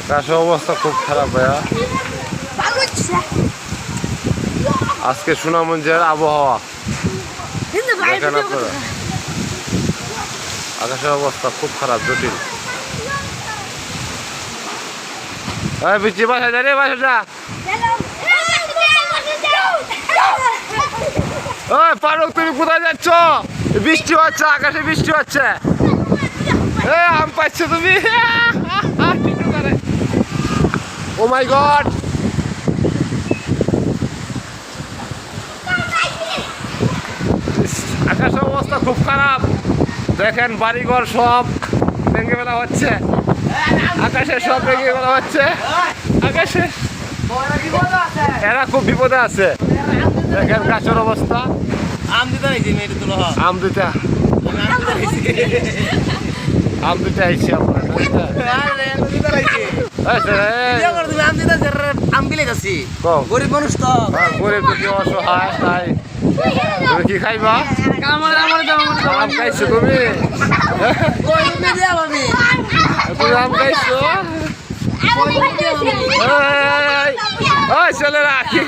আকাশের অবস্থা খুব খারাপ ভাইয়া। আজকে সুনামগঞ্জের আবহাওয়া দেখেন আপনারা, আকাশের অবস্থা খুব খারাপ, জটিল। বিচি বাসা যা রে, বাসা যা। ওই ফারুক, তুমি কোথায় যাচ্ছ? বৃষ্টি হচ্ছে, আকাশে বৃষ্টি হচ্ছে। আম পাচ্ছ তুমি? ও মাই গড, আকাশের অবস্থা খুব খারাপ। দেখেন বাড়িঘর সব ভেঙে ফেলা হচ্ছে, আকাশে সব ভেঙে ফেলা হচ্ছে। আকাশে এরা খুব বিপদে আছে। দেখেন গাছের অবস্থা। আম দিতে আইছি মেয়েটা তুলো হ আম দিতে আম দিতে আইছি আমরা। আরে এত দিতে আইছি ভিডিও করে তুমি আম দিতে আম বিলে যাচ্ছি। গরিব মানুষ তো, গরিব দুঃখী অসহায়, তাই তুমি কি খাইবা? আম খাইছো তুমি? তুমি আম খাইছো? ওই ছেলেরা কি